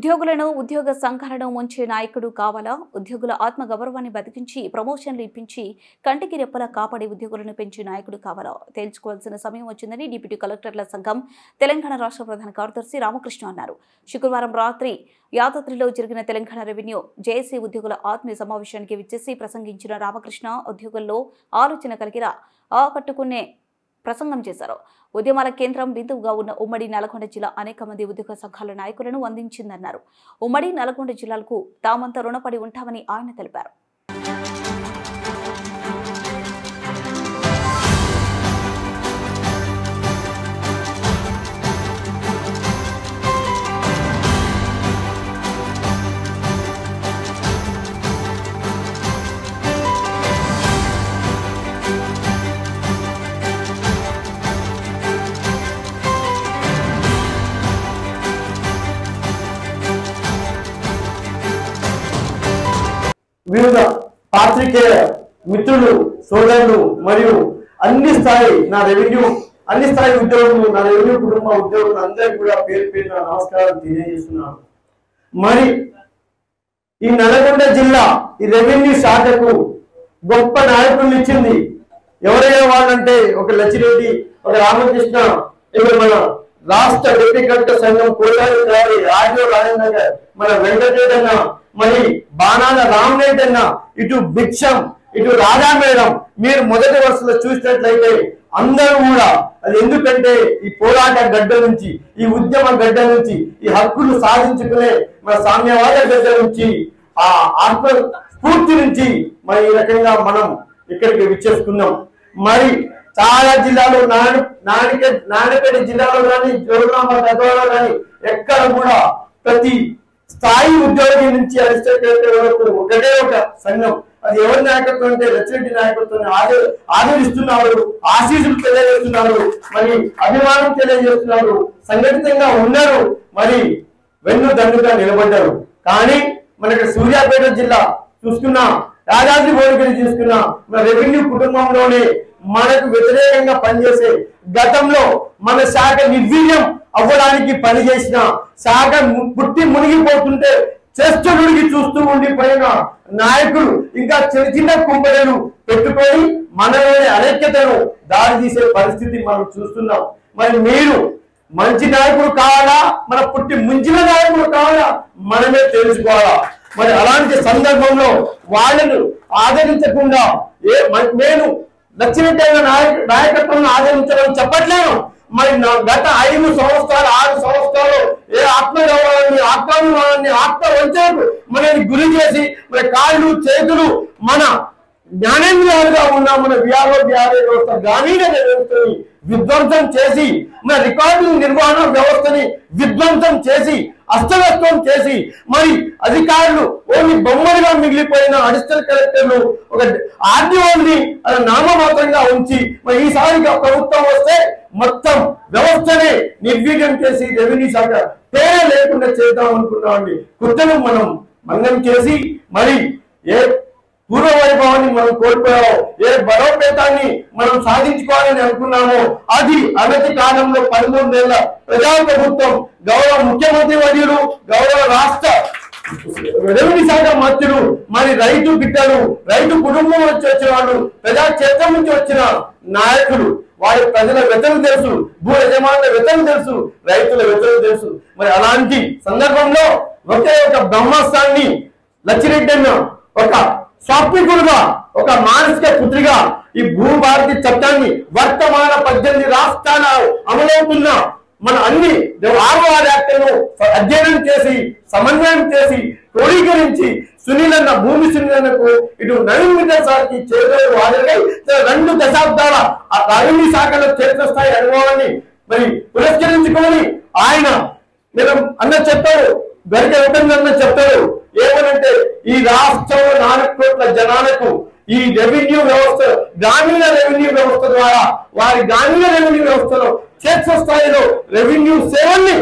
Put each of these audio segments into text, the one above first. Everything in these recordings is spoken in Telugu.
ఉద్యోగులను ఉద్యోగ సంఘాలను ముంచే నాయకుడు కావాలా? ఉద్యోగుల ఆత్మగౌరవాన్ని బతికించి ప్రమోషన్లు ఇప్పించి కంటికి రెప్పలా కాపాడి ఉద్యోగులను పెంచే నాయకుడు కావాలా? తేల్చుకోవాల్సిన సమయం వచ్చిందని డిప్యూటీ కలెక్టర్ల సంఘం తెలంగాణ రాష్ట్ర ప్రధాన కార్యదర్శి రామకృష్ణ అన్నారు. శుక్రవారం రాత్రి యాదాద్రిలో జరిగిన తెలంగాణ రెవెన్యూ జేఏసీ ఉద్యోగుల ఆత్మీయ సమావేశానికి విచ్చేసి ప్రసంగించిన రామకృష్ణ ఉద్యోగుల్లో ఆలోచన కలిగిరా ఆకట్టుకునే ప్రసంగం చేశారు. ఉద్యమాల కేంద్రం బిందువుగా ఉన్న ఉమ్మడి నల్గొండ జిల్లా అనేక మంది ఉద్యోగ సంఘాల నాయకులను అందించిందన్నారు. ఉమ్మడి నల్గొండ జిల్లాలకు తామంతా రుణపడి ఉంటామని ఆయన తెలిపారు. వివిధ పాత్రికేయ మిత్రులు సోదరులు మరియు అన్ని స్థాయి ఉద్యోగులు నా రెవెన్యూ కుటుంబ ఉద్యోగులు అందరికీ కూడా పేరు పేరున నమస్కారం తెలియజేస్తున్నాను. మరి ఈ నల్గొండ జిల్లా ఈ రెవెన్యూ శాఖకు గొప్ప నాయకులను ఇచ్చింది. ఎవరైనా వాళ్ళంటే ఒక లచ్చిరెడ్డి, ఒక రామకృష్ణ, ఇక్కడ మన రాష్ట్ర డిప్యూటీ కలెక్టర్ సంఘం కోటారి ఆర్డీఓ రాజేంద్ర, మన వెంకటరెడ్డి, మరి బాణాల రామరెడ్డి అన్న, ఇటు భిక్షం, ఇటు రాధా మేడం, మీరు మొదటి వరుసలో చూసినట్లయితే అందరూ కూడా అది ఎందుకంటే ఈ పోరాట గడ్డ నుంచి, ఈ ఉద్యమ గడ్డ నుంచి, ఈ హక్కులు సాధించుకునే మన సామ్యవాద గడ్డ నుంచి, ఆ ఆత్మ స్ఫూర్తి నుంచి మరి ఈ రకంగా మనం ఇక్కడికి విచ్చేసుకున్నాం. మరి చాలా జిల్లాలో నారాయణపేట జిల్లాలో కానీ, జోగులాంబ గద్వాలలో కానీ ఎక్కడ కూడా ప్రతి స్థాయి ఉద్యోగి నుంచి అసిస్టెంట్ కలెక్టర్ వరకు ఒకటే ఒక సంఘం. అది ఎవరి నాయకత్వం అంటే లచ్చిరెడ్డి నాయకత్వాన్ని ఆదరిస్తున్నారు, ఆశీస్సులు తెలియజేస్తున్నారు, మరి అభిమానం తెలియజేస్తున్నారు, సంఘటితంగా ఉన్నారు, మరి వెన్ను దండుగా నిలబడ్డారు. కానీ మనకి సూర్యాపేట జిల్లా చూసుకున్నా, యాదాద్రి భువనగిరి చూసుకున్నా, మన రెవెన్యూ కుటుంబంలోనే మనకు వ్యతిరేకంగా పనిచేసే గతంలో మన శాఖ నిర్వీర్యం అవ్వడానికి పనిచేసిన శాఖ పుట్టి మునిగిపోతుంటే చేస్తుడికి చూస్తూ ఉండిపోయిన నాయకులు ఇంకా చిన్న చిన్న కుంపడలు పెట్టుకొని మనలోని అనైక్యతను దారి తీసే పరిస్థితి మనం చూస్తున్నాం. మరి మీరు మంచి నాయకుడు కావాలా, మన పుట్టి ముంచిన నాయకుడు కావాలా, మనమే తెలుసుకోవాలా. మరి అలాంటి సందర్భంలో వాళ్ళను ఆదరించకుండా నేను లచ్చిరెడ్డి నాయకత్వం ఆదరించడం చెప్పట్లేను. మరి గత 5 సంవత్సరాలు 6 సంవత్సరాలు ఏ ఆత్మగౌరవాన్ని, ఆత్మాభిమానాన్ని, ఆత్మవంచనకు మనల్ని గురి చేసి మన కాళ్ళు చేతులు మన జ్ఞానేంద్రియాలుగా ఉన్న మన విఆర్ఓ వ్యవస్థ, గ్రామీణ వ్యవస్థని విధ్వంసం చేసి, మన రికార్డుల నిర్వహణ వ్యవస్థని విధ్వంసం చేసి, అస్తవ్యస్తం చేసి, మరి అధికారులు ఓన్లీ బొమ్మలుగా మిగిలిపోయిన అడిషనల్ కలెక్టర్లు ఒక ఆర్డీఓని నామమాత్రంగా ఉంచి, మరి ఈసారిగా ప్రభుత్వం వస్తే మొత్తం వ్యవస్థనే నిర్వీర్యం చేసి రెవెన్యూ శాఖ పేరే లేకుండా చేద్దాం అనుకున్నామండి. కుట్రను మనం మంగం చేసి, మరి ఏ పూర్వ వైభవాన్ని మనం కోల్పోయామో, ఏ బలోపేతాన్ని మనం సాధించుకోవాలని అనుకున్నామో, అది అనతి కాలంలో 13 నెలల ప్రజా ప్రభుత్వం, గౌరవ ముఖ్యమంత్రి వర్యులు, గౌరవ రాష్ట్ర రెవెన్యూ శాఖ మంత్రులు, మరి రైతు బిడ్డలు, రైతు కుటుంబం నుంచి వచ్చిన వాళ్ళు, ప్రజా క్షేత్రం నుంచి వచ్చిన నాయకులు, వారి ప్రజల వెతలు తెలుసు, భూ యజమానుల వెతలు తెలుసు, రైతుల వెతలు తెలుసు. మరి అలాంటి సందర్భంలో ఒకే ఒక బ్రహ్మాస్త్రాన్ని లచ్చిరెడ్డి అన్న ఒక స్వాప్నికుడుగా, ఒక మానసిక పుత్రిగా ఈ భూభారతి చట్టాన్ని వర్తమాన 18 రాష్ట్రాల అమలవుతున్న మన అన్ని 6వ యాక్ట్లను అధ్యయనం చేసి, సమన్వయం చేసి, క్రోడీకరించి సునీలన్న, భూమి సునీలన్నకు ఇటు నవీన్ మిట్టర్ సార్కి చేదోడు హాజరై 2 దశాబ్దాల రెవెన్యూ శాఖలో క్షేత్రస్థాయి అనుభవాన్ని మరి పురస్కరించుకొని ఆయన నేను అన్న చెప్తాడు, గరిక అన్న చెప్తాడు ఏమనంటే, ఈ రాష్ట్రంలో 4 కోట్ల జనాలకు ఈ రెవెన్యూ వ్యవస్థ, గ్రామీణ రెవెన్యూ వ్యవస్థ ద్వారా వారి గ్రామీణ రెవెన్యూ వ్యవస్థలో క్షేత్రస్థాయిలో రెవెన్యూ సేవల్ని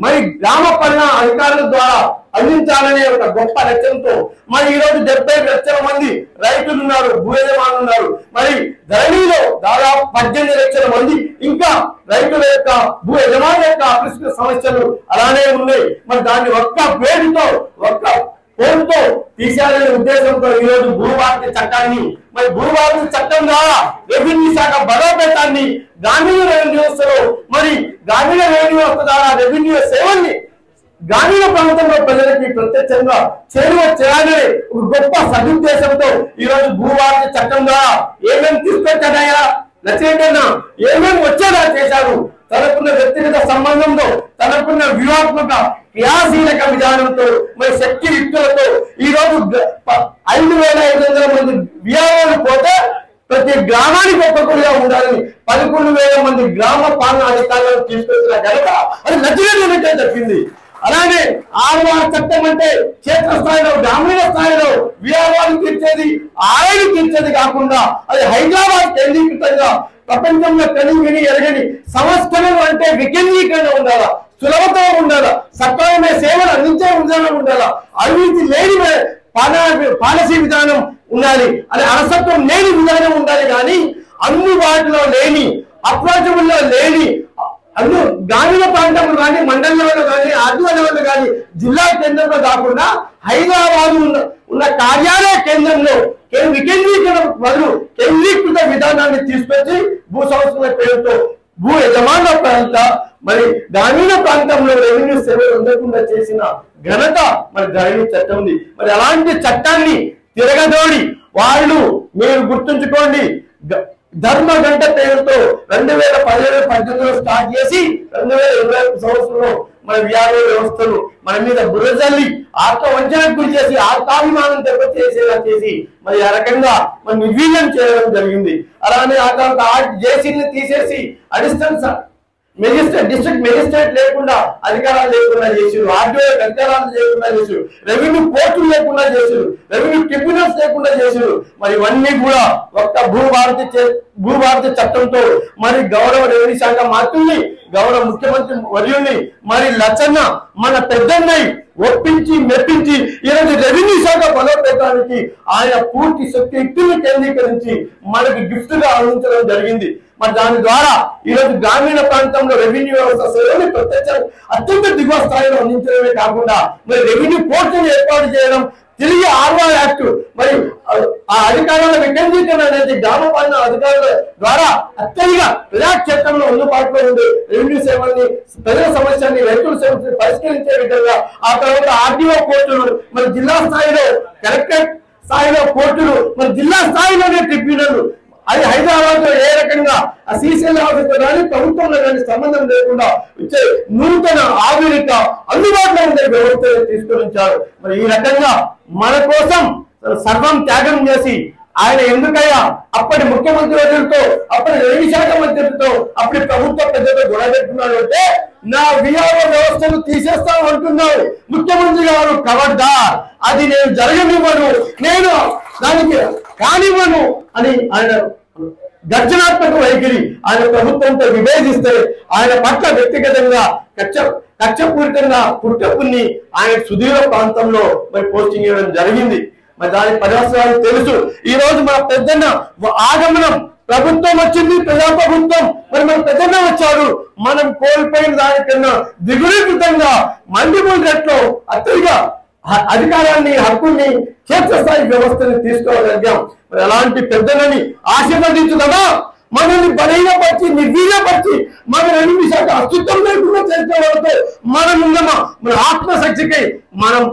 మరి గ్రామ పాలనా అధికారుల ద్వారా అందించాలనే ఒక గొప్ప లక్ష్యంతో మరి ఈ రోజు 70 లక్షల మంది రైతులు ఉన్నారు, భూ యజమానులు ఉన్నారు. మరి ధరణిలో దాదాపు 18 లక్షల మంది ఇంకా రైతుల యొక్క భూ యజమానుల యొక్క అపరిష్కృత సమస్యలు అలానే ఉన్నాయి. మరి దాన్ని ఒక్క పేరుతో ఒక్క కోరుతో తీసేయాలనే ఉద్దేశంతో ఈ రోజు భూభారతి చట్టాన్ని మరి భూభారతి చట్టం ద్వారా రెవెన్యూ శాఖ బలోపేతాన్ని గ్రామీణ రెవెన్యూ వ్యవస్థలో మరి గ్రామీణ రెవెన్యూ వ్యవస్థ ద్వారా రెవెన్యూ సేవల్ని గ్రామీణ ప్రాంతంలో ప్రజలకి ప్రత్యక్షంగా చేరువ చేయాలనే ఒక గొప్ప సదుద్దేశంతో ఈ రోజు భూభారతి చట్టం ద్వారా ఏమేమి తీసుకొచ్చాడయ్యా నచ్చేటన్నా ఏమేమి వచ్చేలా చేశారు. తనకున్న వ్యక్తిగత సంబంధంతో తనకున్న వ్యూహాత్మక క్రియాశీలక విధానంతో మరి శక్తి యుక్తులతో ఈ రోజు 5,500 మంది విఆర్ఓలు పోతే ప్రతి గ్రామానికి ఒక్కొక్కరుగా ఉండాలని 11,000 మంది గ్రామ పాలనా అధికారులను తీసుకొచ్చిన ఘనత అది నచ్చినట్టు చెప్పింది. అలానే ఆర్వార్ చట్టం అంటే క్షేత్రస్థాయిలో గ్రామీణ స్థాయిలో విఆర్ఓలు తీర్చేది ఆయన తీర్చేది కాకుండా అది హైదరాబాద్ కేంద్రీకృతంగా ప్రపంచంలో కనివిని ఎరగని సంస్కరణలు అంటే వికేంద్రీకరణ ఉండాలా, సులభత ఉండాలా, సక్రమమైన సేవలు అందించే విధానం ఉండాలా, అవినీతి లేని పాలసీ విధానం ఉండాలి, అది అలసత్వం లేని విధానం ఉండాలి. కానీ అందుబాటులో లేని అప్రాచబుల్లో లేని అందులో గ్రామీణ ప్రాంతంలో కానీ మండలంలో కానీ ఆదివారంలో కానీ జిల్లా కేంద్రంలో కాకుండా హైదరాబాద్ ఉన్న కార్యాలయ కేంద్రంలో వికేంద్రీకరణ బదులు కేంద్రీకృత విధానాన్ని తీసుకొచ్చి భూ సంస్కరణ పేరుతో భూ యజమానుల ప్రాంత మరి గ్రామీణ ప్రాంతంలో రెవెన్యూ సేవలు అందకుండా చేసిన ఘనత మరి ధరణి చట్టం ఉంది. మరి అలాంటి చట్టాన్ని తిరగదోడి వాళ్ళు మీరు గుర్తుంచుకోండి, ధర్మ గంట పేరుతో 2017-18 స్టార్ట్ చేసి 2021 సంవత్సరంలో మన విఆర్ఓ వ్యవస్థలు మన మీద బురజల్లి ఆత్మవంచనకు గురి చేసి ఆత్మాభిమానం దెబ్బతీసేలా చేసి మరి ఆ రకంగా మన నిర్వీర్యం చేయడం జరిగింది. అలానే ఆ తర్వాత జేసీని తీసేసి అడిషనల్ డిస్ట్రిక్ట్ మెజిస్ట్రేట్ లేకుండా అధికారాలు లేకుండా చేసారు, ఆర్డీఓ అధికారాలు లేకుండా చేసారు, రెవెన్యూ కోర్టులు లేకుండా చేసారు, రెవెన్యూ ట్రిబ్యునల్స్ లేకుండా చేసారు. మరి ఇవన్నీ కూడా ఒక్క భూభారతి చట్టంతో మరి గౌరవ రెవెన్యూ శాఖ మంత్రుల్ని గౌరవ ముఖ్యమంత్రి వర్యుల్ని మరి లచ్చన్న మన పెద్దన్నయ్య ఒప్పించి మెప్పించి ఈరోజు రెవెన్యూ శాఖ బలోపేతానికి ఆయన పూర్తి శక్తి యుక్తులను కేంద్రీకరించి మనకి గిఫ్ట్ గా అందించడం జరిగింది. మరి దాని ద్వారా ఈరోజు గ్రామీణ ప్రాంతంలో రెవెన్యూ వ్యవస్థ సేవలు ప్రత్యక్ష అత్యంత దిగువ స్థాయిలో అందించడమే కాకుండా మరి రెవెన్యూ కోర్టును ఏర్పాటు చేయడం, తిరిగి ఆర్వార్ యాక్ట్ మరి ఆ అధికారాల వికేంద్రీకరణ అనేది గ్రామ పాలన అధికారుల ద్వారా అత్యధిక ప్రజాక్షేత్రంలో అందుబాటులో ఉండే రెవెన్యూ సేవల్ని ప్రజల సమస్యల్ని రైతుల సమస్యని పరిష్కరించే విధంగా ఆ తర్వాత ఆర్డీఓ కోర్టులు మరి జిల్లా స్థాయిలో కలెక్టరేట్ స్థాయిలో కోర్టులు మరి జిల్లా స్థాయిలోనే ట్రిబ్యునల్ అది హైదరాబాద్ లో ఏ రకంగా ఆ సీసీఎల్ ఆఫీస్ కానీ ప్రభుత్వంలో కానీ సంబంధం లేకుండా వచ్చే నూతన ఆధునిక అందుబాటులో ఉండే వ్యవస్థ తీసుకొని వచ్చారు. మరి ఈ రకంగా మన కోసం సర్వం త్యాగం చేసి ఆయన ఎందుకయ్యా అప్పటి ముఖ్యమంత్రి వర్యులతో అప్పటి రెవెన్యూ శాఖ మంత్రులతో అప్పటి ప్రభుత్వ పెద్దలతో గొడవ పెట్టుకున్నాడు అంటే నా విఆర్ఓ వ్యవస్థను తీసేస్తాను అంటున్నాడు ముఖ్యమంత్రి గారు. ఖబర్దార్, అది నేను జరగనివ్వను, నేను దానికి కానివ్వను అని ఆయన గర్జనాత్మక వైఖరి ఆయన ప్రభుత్వంతో విభేదిస్తే ఆయన పట్ల వ్యక్తిగతంగా కక్షపూరితంగా పుట్టపుని ఆయన సుదూర ప్రాంతంలో మరి పోస్టింగ్ ఇవ్వడం జరిగింది. మరి దాని పర్యవసరాలు తెలుసు. ఈ రోజు మన పెద్దన్న ఆగమనం ప్రభుత్వం వచ్చింది, ప్రజాప్రభుత్వం మరి మన పెద్దన్న వచ్చారు. మనం కోల్పోయిన దానికన్నా దిగురీకృతంగా మల్టిపుల్ రేట్లో అత్యధిక అధికారాన్ని హక్కుల్ని క్షేత్రస్థాయి వ్యవస్థని తీసుకోగలిగాం. మరి అలాంటి పెద్దలని ఆశీర్వదించుదా మనల్ని బలహీనపరిచి నిర్వీర్యపరిచి మన రెవెన్యూ శాఖ అస్తిత్వం లేకుండా చేసే వాళ్ళతో మనం ఉన్నామా? మన ఆత్మశక్తికై మనం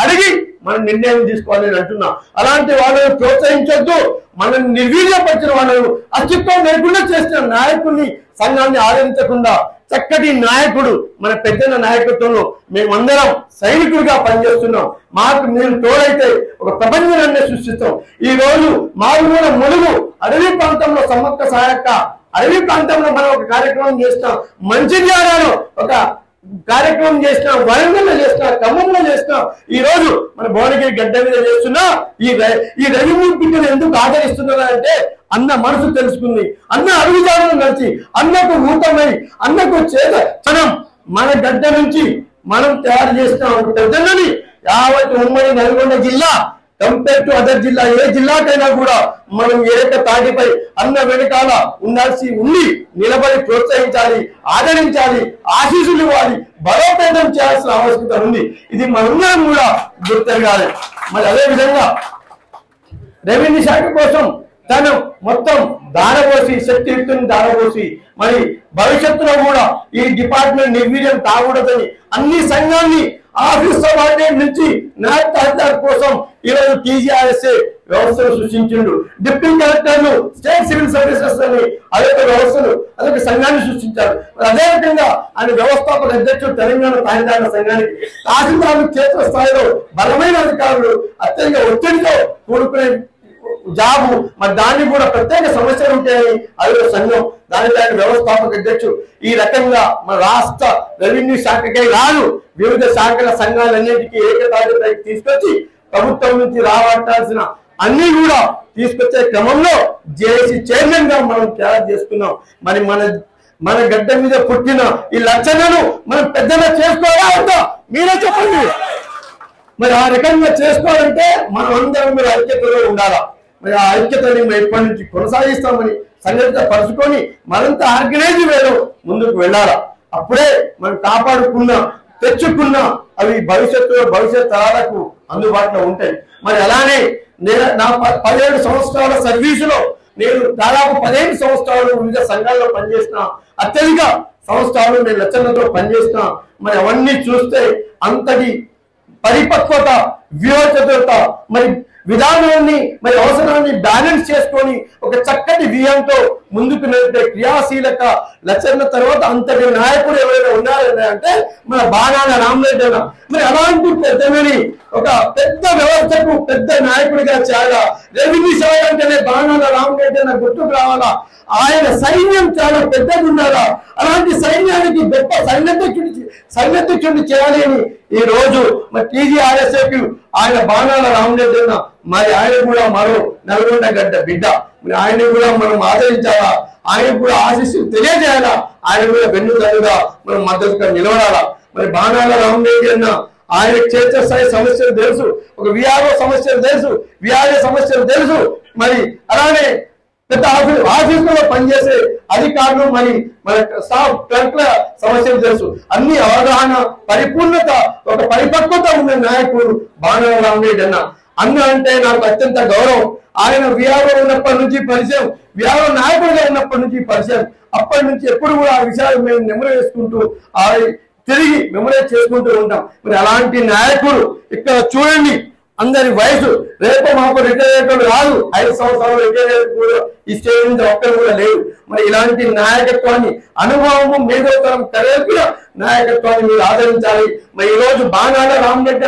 అడిగి మనం నిర్ణయం తీసుకోవాలని అంటున్నా. అలాంటి వాళ్ళని ప్రోత్సహించొద్దు. మనం నిర్వీర్యపరిచిన వాళ్ళను అస్తిత్వం లేకుండా చేసిన నాయకుడిని సంఘాన్ని ఆదరించకుండా చక్కటి నాయకుడు మన పెద్దన్న నాయకత్వంలో మేమందరం సైనికుడిగా పనిచేస్తున్నాం. మాకు మీరు తోడైతే ఒక ప్రపంచాన్ని సృష్టిస్తాం. ఈ రోజు మారుమూల ములుగు అడవి ప్రాంతంలో సమ్మక్క సాయక్క అడవి ప్రాంతంలో మనం ఒక కార్యక్రమం చేస్తాం, మంచిర్యాలలో ఒక కార్యక్రమం చేసిన, వరంగల్లో చేసిన, ఖమ్మంలో చేసిన, ఈ రోజు మన భువనగిరి గడ్డ మీద చేస్తున్నా. ఈ రెవెన్యూ బిడ్డను ఎందుకు ఆదరిస్తున్నా అంటే అన్న మనసు తెలుసుకుంది, అన్న అడుగుజాడలు నడిచి అన్నకు ఊతమై అన్నకు చేత మనం మన గడ్డ నుంచి మనం తయారు చేసిన ఒక పెద్దలని యావత్ ఉమ్మడి నల్గొండ జిల్లా కంపేర్ టు అదర్ జిల్లా ఏ జిల్లాకైనా కూడా మనం ఏక తాటిపై అన్న వెనకాల ఉండి నిలబడి ప్రోత్సహించాలి, ఆదరించాలి, ఆశీస్సులు ఇవ్వాలి, బలోపేతం చేయాల్సిన ఆవశ్యకత ఉంది. ఇది మనందరం కూడా గుర్తెరగాలి. మరి అదే విధంగా రెవెన్యూ శాఖ కోసం తను మొత్తం దారపోసి శక్తియుక్తుని దారపోసి మరి భవిష్యత్తులో కూడా ఈ డిపార్ట్మెంట్ నిర్వీర్యం కాకూడదని అన్ని సంఘాన్ని ఆఫీస్ సబార్డినేట్ నుంచి న్యాయ తహసీల్దార్ కోసం ఈరోజు టీజీఆర్ఎస్ఏ వ్యవస్థను సృష్టించిండు. డిప్యూటీ కలెక్టర్లు స్టేట్ సివిల్ సర్వీసెస్ అని అదొక వ్యవస్థను అదొక సంఘాన్ని సృష్టించారు. అదేవిధంగా ఆయన వ్యవస్థాపక అధ్యక్షుడు తెలంగాణ తహసీల్దారుల సంఘానికి తహసీల్దారులు క్షేత్ర స్థాయిలో బలమైన అధికారులు అత్యంత ఒత్తిడితో కూడుకునే జాబు మరి దాన్ని కూడా ప్రత్యేక సమస్యలు ఉంటాయని అదే సంఘం దానికి ఆయన వ్యవస్థాపక అధ్యక్షుడు. ఈ రకంగా మన రాష్ట్ర రెవెన్యూ శాఖకే రాదు వివిధ శాఖల సంఘాలన్నింటికీ ఏకతాటిపైకి తీసుకొచ్చి ప్రభుత్వం నుంచి రాబట్టాల్సిన అన్ని కూడా తీసుకొచ్చే క్రమంలో జేఏసీ చైర్మన్ గా మనం తయారు చేసుకున్నాం. మరి మన గడ్డ మీద పుట్టిన ఈ లక్షణను మనం పెద్దగా చేసుకోవాలా అవుతా మీరే చెప్పండి. మరి ఆ రకంగా చేసుకోవాలంటే మనం అందరం మీరు ఐక్యతలో ఉండాలా. మరి ఆ ఐక్యతని మేము ఎప్పటి నుంచి కొనసాగిస్తామని సంఘటిత పరుచుకొని మరింత ఆర్గనైజ్ వేలో ముందుకు వెళ్ళాలా. అప్పుడే మనం తెచ్చుకున్న అవి భవిష్యత్ తరాలకు అందుబాటులో ఉంటాయి. మరి అలానే నా 17 సంవత్సరాల సర్వీసులో నేను దాదాపు 15 సంవత్సరాలు వివిధ సంఘాల్లో పనిచేసిన, అత్యధిక సంవత్సరాలు నేను లక్షణతో పనిచేసిన. మరి అవన్నీ చూస్తే అంతటి పరిపక్వత, వ్యూహచతురత, మరి విధానాన్ని మరి అవసరాన్ని బ్యాలెన్స్ చేసుకొని ఒక చక్కటి వ్యూహంతో ముందుకు నడిపే క్రియాశీలక లక్షణ తర్వాత అంతటి నాయకుడు ఎవరైనా ఉన్నారని అంటే మన బాణాల రామరెడ్డి అన్న. మరి అలాంటి పెద్దమని ఒక పెద్ద వ్యవస్థకు పెద్ద నాయకుడిగా చేయాలా. రెవెన్యూ శాఖ అంటేనే బాణాల రామరెడ్డి అన్న గుర్తుకు రావాలా. ఆయన సైన్యం చాలా పెద్దది ఉన్నారా. అలాంటి సైన్యానికి గొప్ప సైన్యాధ్యక్షుడిని చేయాలి అని ఈ రోజు మరి టీజీఆర్ఎస్ఏకి ఆయన బాణాల రామరెడ్డి అన్న మరి ఆయన కూడా మరో నల్గొండ గడ్డ బిడ్డ. మరి ఆయన కూడా మనం ఆదరించాలా, ఆయన కూడా ఆశీస్సులు తెలియజేయాలా, ఆయన కూడా వెన్నుదన్నుగా మనం మద్దతుగా నిలబడాలా. మరి బాణాల రామరెడ్డి అన్న ఆయన క్షేత్రస్థాయి సమస్యలు తెలుసు, ఒక విఆర్ఓ సమస్యలు తెలుసు, విఆర్ఏ సమస్యలు తెలుసు. మరి అలానే పెద్ద ఆఫీసులో పనిచేసే అధికారులు మరి మన స్టాఫ్ క్లర్క్ల సమస్యలు తెలుసు. అన్ని అవగాహన, పరిపూర్ణత, ఒక పరిపక్వత ఉన్న నాయకుడు బాణాల రామరెడ్డి అన్న అంటే నాకు అత్యంత గౌరవం. ఆయన విఆర్ఓ ఉన్నప్పటి నుంచి పరిచయం, విఆర్ఓ నాయకుడిగా ఉన్నప్పటి నుంచి పరిచయం. అప్పటి నుంచి ఎప్పుడు కూడా ఆ విషయాలు మేము నెమరు వేసుకుంటూ తిరిగి మెమరైజ్ చేసుకుంటూ ఉంటాం. మరి అలాంటి నాయకుడు ఇక్కడ చూడండి, అందరి వయసు రేపు మాకు రిటైర్ అయ్యేటోళ్ళు రాదు, 5 సంవత్సరాలు రిటైర్ అయ్యే ఈ స్టేజ్ నుంచి ఒక్కరు కూడా లేవు. మరి ఇలాంటి నాయకత్వాన్ని, అనుభవము, మేధోతరం కలిగిన నాయకత్వాన్ని మీరు ఆదరించాలి. మరి ఈ రోజు బాణాల రామరెడ్డి